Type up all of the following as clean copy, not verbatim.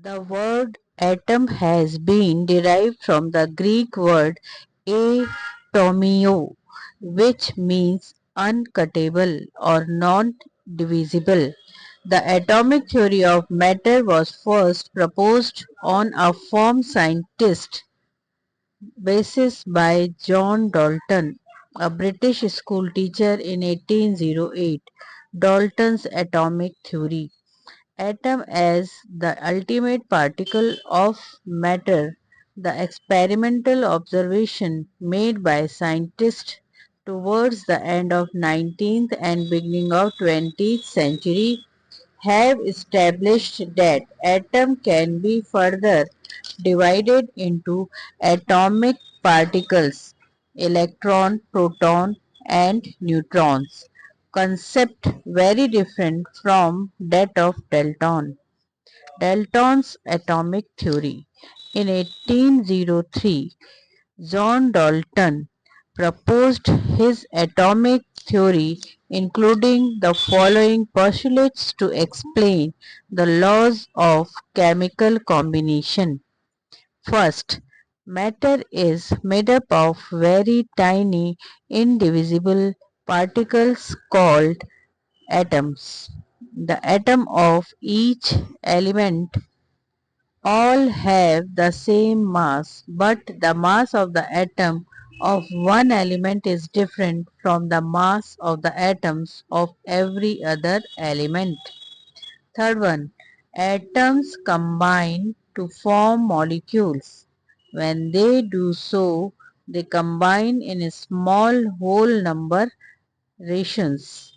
The word atom has been derived from the Greek word atomio, which means uncuttable or non-divisible. The atomic theory of matter was first proposed on a firm scientist basis by John Dalton, a British school teacher in 1808. Dalton's atomic theory atom as the ultimate particle of matter, the experimental observation made by scientists towards the end of 19th and beginning of 20th century have established that atom can be further divided into atomic particles, electron, proton and neutrons, concept very different from that of Dalton. Dalton's atomic theory. In 1803, John Dalton proposed his atomic theory, including the following postulates to explain the laws of chemical combination. First, matter is made up of very tiny, indivisible particles called atoms. The atom of each element all have the same mass, but the mass of the atom of one element is different from the mass of the atoms of every other element. Third one, atoms combine to form molecules. When they do so, they combine in a small whole number ratios.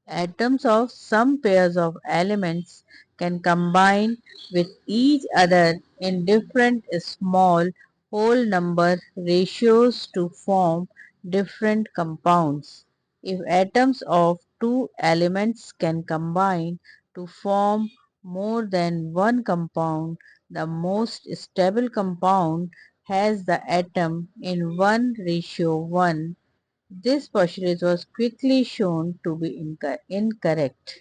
Atoms of some pairs of elements can combine with each other in different small whole number ratios to form different compounds. If atoms of two elements can combine to form more than one compound, the most stable compound has the atom in 1 ratio 1. This postulate was quickly shown to be incorrect.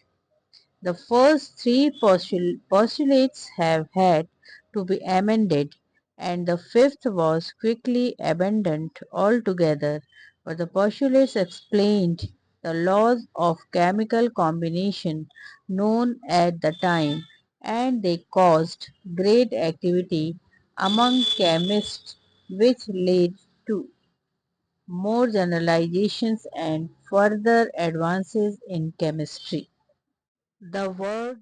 The first three postulates have had to be amended, and the fifth was quickly abandoned altogether. But the postulates explained the laws of chemical combination known at the time, and they caused great activity among chemists, which led to more generalizations and further advances in chemistry. The word